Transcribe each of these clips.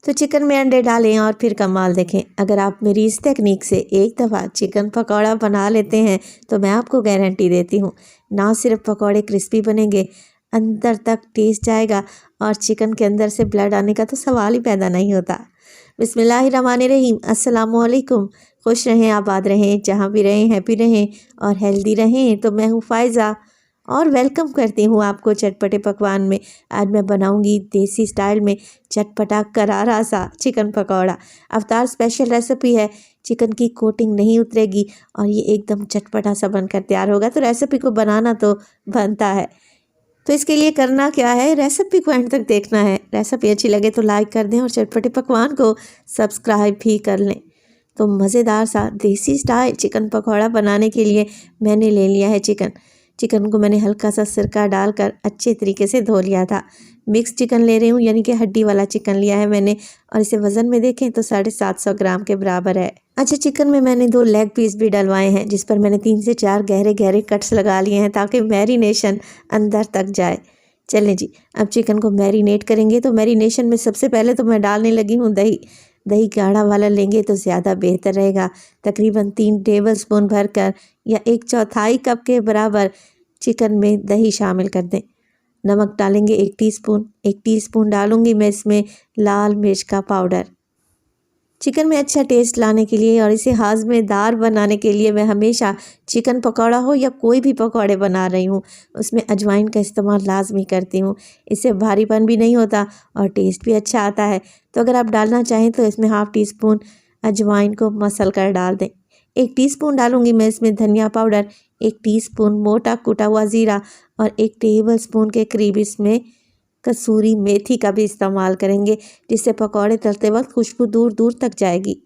तो चिकन में अंडे डालें और फिर कमाल देखें। अगर आप मेरी इस टेक्निक से एक दफ़ा चिकन पकौड़ा बना लेते हैं तो मैं आपको गारंटी देती हूँ, ना सिर्फ पकौड़े क्रिस्पी बनेंगे, अंदर तक टेस्ट जाएगा और चिकन के अंदर से ब्लड आने का तो सवाल ही पैदा नहीं होता। बिस्मिल्लाहिर्रहमानिर्रहीम, अस्सलामुअलैकुम। खुश रहें, आबाद रहें, जहाँ भी रहें हैप्पी रहें और हेल्दी रहें। तो मैं हूँ फ़ायज़ा और वेलकम करती हूँ आपको चटपटे पकवान में। आज मैं बनाऊँगी देसी स्टाइल में चटपटा करारा सा चिकन पकौड़ा। अवतार स्पेशल रेसिपी है, चिकन की कोटिंग नहीं उतरेगी और ये एकदम चटपटा सा बनकर तैयार होगा। तो रेसिपी को बनाना तो बनता है। तो इसके लिए करना क्या है, रेसिपी को एंड तक देखना है। रेसिपी अच्छी लगे तो लाइक कर दें और चटपटे पकवान को सब्सक्राइब भी कर लें। तो मज़ेदार सा देसी स्टाइल चिकन पकौड़ा बनाने के लिए मैंने ले लिया है चिकन को मैंने हल्का सा सिरका डालकर अच्छे तरीके से धो लिया था। मिक्स चिकन ले रही हूँ, यानी कि हड्डी वाला चिकन लिया है मैंने और इसे वज़न में देखें तो 750 ग्राम के बराबर है। अच्छा, चिकन में मैंने 2 लेग पीस भी डलवाए हैं, जिस पर मैंने 3 से 4 गहरे गहरे कट्स लगा लिए हैं ताकि मैरिनेशन अंदर तक जाए। चलें जी, अब चिकन को मैरिनेट करेंगे। तो मैरिनेशन में सबसे पहले तो मैं डालने लगी हूँ दही गाढ़ा वाला लेंगे तो ज़्यादा बेहतर रहेगा। तकरीबन 3 टेबलस्पून भरकर या 1/4 कप के बराबर चिकन में दही शामिल कर दें। नमक डालेंगे 1 टीस्पून। 1 टीस्पून डालूंगी मैं इसमें लाल मिर्च का पाउडर। चिकन में अच्छा टेस्ट लाने के लिए और इसे हाज़मेदार बनाने के लिए मैं हमेशा चिकन पकौड़ा हो या कोई भी पकौड़े बना रही हूँ उसमें अजवाइन का इस्तेमाल लाजमी करती हूँ। इससे भारीपन भी नहीं होता और टेस्ट भी अच्छा आता है। तो अगर आप डालना चाहें तो इसमें 1/2 टीस्पून अजवाइन को मसल कर डाल दें। 1 टीस्पून डालूंगी मैं इसमें धनिया पाउडर, 1 टीस्पून मोटा कुटा हुआ ज़ीरा और 1 टेबलस्पून के करीब इसमें कसूरी मेथी का भी इस्तेमाल करेंगे, जिससे पकौड़े तलते वक्त खुशबू दूर दूर तक जाएगी।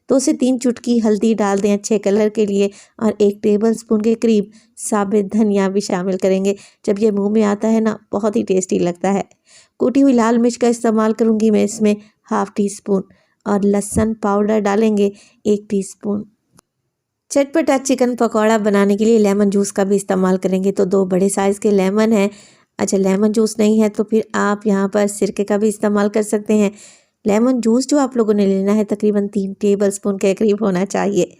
2 से 3 चुटकी हल्दी डाल दें अच्छे कलर के लिए और 1 टेबलस्पून के करीब साबित धनिया भी शामिल करेंगे। जब ये मुंह में आता है ना, बहुत ही टेस्टी लगता है। कूटी हुई लाल मिर्च का इस्तेमाल करूँगी मैं इसमें 1/2 टीस्पून और लहसुन पाउडर डालेंगे 1 टीस्पून। चटपटा चिकन पकौड़ा बनाने के लिए लेमन जूस का भी इस्तेमाल करेंगे। तो 2 बड़े साइज़ के लेमन हैं। अच्छा, लेमन जूस नहीं है तो फिर आप यहाँ पर सिरके का भी इस्तेमाल कर सकते हैं। लेमन जूस जो आप लोगों ने लेना है तकरीबन 3 टेबलस्पून के करीब होना चाहिए।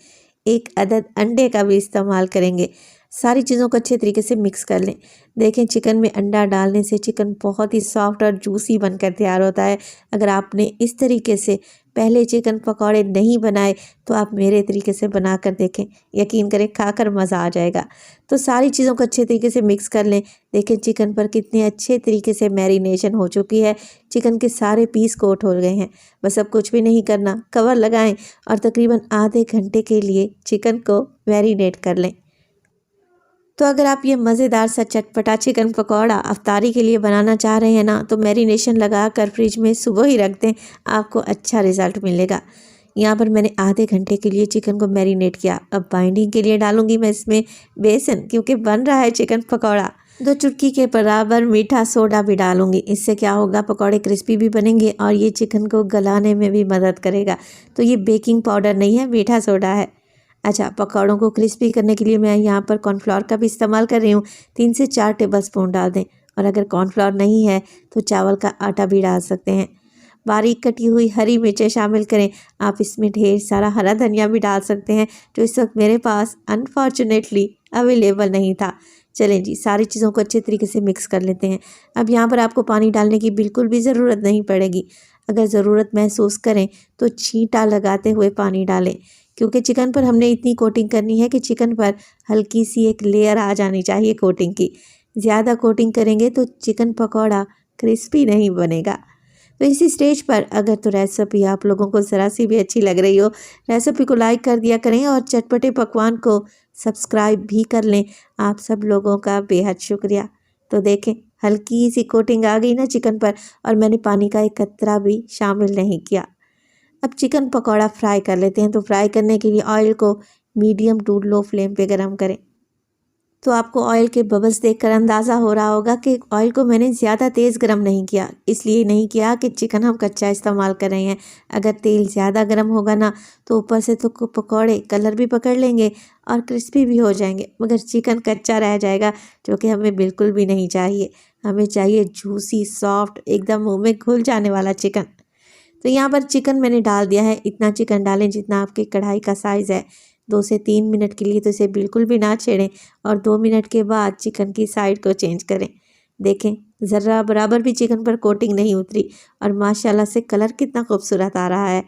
1 अदद अंडे का भी इस्तेमाल करेंगे। सारी चीज़ों को अच्छे तरीके से मिक्स कर लें। देखें, चिकन में अंडा डालने से चिकन बहुत ही सॉफ्ट और जूसी बनकर तैयार होता है। अगर आपने इस तरीके से पहले चिकन पकौड़े नहीं बनाए तो आप मेरे तरीके से बना कर देखें, यकीन करें खाकर मज़ा आ जाएगा। तो सारी चीज़ों को अच्छे तरीके से मिक्स कर लें। देखें चिकन पर कितने अच्छे तरीके से मैरिनेशन हो चुकी है। चिकन के सारे पीस कोट हो गए हैं। बस अब कुछ भी नहीं करना, कवर लगाएं और तकरीबन आधे घंटे के लिए चिकन को मैरिनेट कर लें। तो अगर आप ये मज़ेदार सा चटपटा चिकन पकौड़ा अफ्तारी के लिए बनाना चाह रहे हैं ना, तो मैरिनेशन लगा कर फ्रिज में सुबह ही रख दें, आपको अच्छा रिज़ल्ट मिलेगा। यहाँ पर मैंने आधे घंटे के लिए चिकन को मैरिनेट किया। अब बाइंडिंग के लिए डालूंगी मैं इसमें बेसन, क्योंकि बन रहा है चिकन पकौड़ा। 2 चुटकी के बराबर मीठा सोडा भी डालूंगी। इससे क्या होगा, पकौड़े क्रिस्पी भी बनेंगे और ये चिकन को गलाने में भी मदद करेगा। तो ये बेकिंग पाउडर नहीं है, मीठा सोडा है। अच्छा, पकौड़ों को क्रिस्पी करने के लिए मैं यहाँ पर कॉर्नफ्लोर का भी इस्तेमाल कर रही हूँ। 3 से 4 टेबलस्पून डाल दें और अगर कॉर्नफ्लोर नहीं है तो चावल का आटा भी डाल सकते हैं। बारीक कटी हुई हरी मिर्चें शामिल करें। आप इसमें ढेर सारा हरा धनिया भी डाल सकते हैं, जो इस वक्त मेरे पास अनफॉर्चुनेटली अवेलेबल नहीं था। चलें जी, सारी चीज़ों को अच्छे तरीके से मिक्स कर लेते हैं। अब यहाँ पर आपको पानी डालने की बिल्कुल भी ज़रूरत नहीं पड़ेगी। अगर ज़रूरत महसूस करें तो छींटा लगाते हुए पानी डालें, क्योंकि चिकन पर हमने इतनी कोटिंग करनी है कि चिकन पर हल्की सी एक लेयर आ जानी चाहिए कोटिंग की। ज़्यादा कोटिंग करेंगे तो चिकन पकौड़ा क्रिस्पी नहीं बनेगा। तो इसी स्टेज पर अगर तो रेसिपी आप लोगों को ज़रा सी भी अच्छी लग रही हो, रेसिपी को लाइक कर दिया करें और चटपटे पकवान को सब्सक्राइब भी कर लें। आप सब लोगों का बेहद शुक्रिया। तो देखें, हल्की सी कोटिंग आ गई ना चिकन पर और मैंने पानी का एक कतरा भी शामिल नहीं किया। अब चिकन पकौड़ा फ्राई कर लेते हैं। तो फ्राई करने के लिए ऑयल को मीडियम टू लो फ्लेम पे गरम करें। तो आपको ऑयल के बबल्स देखकर अंदाज़ा हो रहा होगा कि ऑयल को मैंने ज़्यादा तेज़ गरम नहीं किया। इसलिए नहीं किया कि चिकन हम कच्चा इस्तेमाल कर रहे हैं। अगर तेल ज़्यादा गरम होगा ना तो ऊपर से तो पकौड़े कलर भी पकड़ लेंगे और क्रिस्पी भी हो जाएंगे, मगर चिकन कच्चा रह जाएगा, जो कि हमें बिल्कुल भी नहीं चाहिए। हमें चाहिए जूसी सॉफ्ट एकदम मुँह में घुल जाने वाला चिकन। तो यहाँ पर चिकन मैंने डाल दिया है। इतना चिकन डालें जितना आपके कढ़ाई का साइज़ है। 2 से 3 मिनट के लिए तो इसे बिल्कुल भी ना छेड़ें और 2 मिनट के बाद चिकन की साइड को चेंज करें। देखें ज़रा बराबर भी चिकन पर कोटिंग नहीं उतरी और माशाल्लाह से कलर कितना खूबसूरत आ रहा है।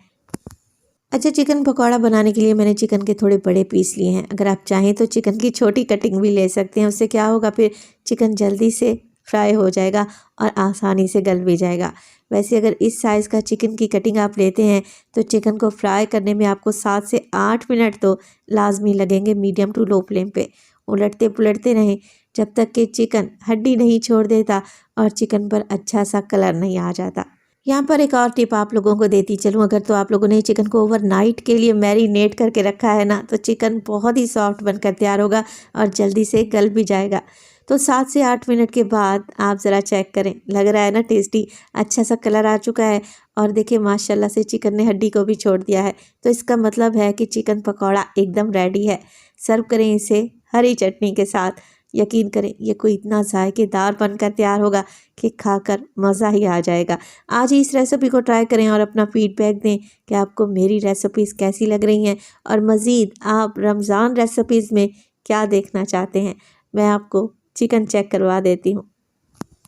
अच्छा, चिकन पकौड़ा बनाने के लिए मैंने चिकन के थोड़े बड़े पीस लिए हैं। अगर आप चाहें तो चिकन की छोटी कटिंग भी ले सकते हैं। उससे क्या होगा, फिर चिकन जल्दी से फ्राई हो जाएगा और आसानी से गल भी जाएगा। वैसे अगर इस साइज़ का चिकन की कटिंग आप लेते हैं तो चिकन को फ्राई करने में आपको 7 से 8 मिनट तो लाजमी लगेंगे मीडियम टू लो फ्लेम पे। उलटते पुलटते रहें जब तक कि चिकन हड्डी नहीं छोड़ देता और चिकन पर अच्छा सा कलर नहीं आ जाता। यहाँ पर एक और टिप आप लोगों को देती चलूँ, अगर तो आप लोगों ने चिकन को ओवरनाइट के लिए मैरिनेट करके रखा है ना, तो चिकन बहुत ही सॉफ्ट बनकर तैयार होगा और जल्दी से गल भी जाएगा। तो 7 से 8 मिनट के बाद आप ज़रा चेक करें, लग रहा है ना टेस्टी, अच्छा सा कलर आ चुका है और देखिए माशाल्लाह से चिकन ने हड्डी को भी छोड़ दिया है। तो इसका मतलब है कि चिकन पकौड़ा एकदम रेडी है। सर्व करें इसे हरी चटनी के साथ। यकीन करें ये कोई इतना जायकेदार बनकर तैयार होगा कि खाकर मज़ा ही आ जाएगा। आज ही इस रेसिपी को ट्राई करें और अपना फीडबैक दें कि आपको मेरी रेसिपीज़ कैसी लग रही हैं और मज़ीद आप रमज़ान रेसिपीज़ में क्या देखना चाहते हैं। मैं आपको चिकन चेक करवा देती हूँ।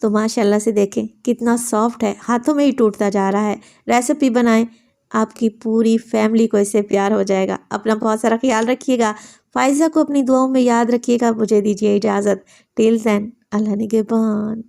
तो माशाल्लाह से देखें कितना सॉफ्ट है, हाथों में ही टूटता जा रहा है। रेसिपी बनाएं, आपकी पूरी फैमिली को इससे प्यार हो जाएगा। अपना बहुत सारा ख्याल रखिएगा। फ़ाइज़ा को अपनी दुआओं में याद रखिएगा। मुझे दीजिए इजाज़त। टिल देन, अल्लाह निगहबान।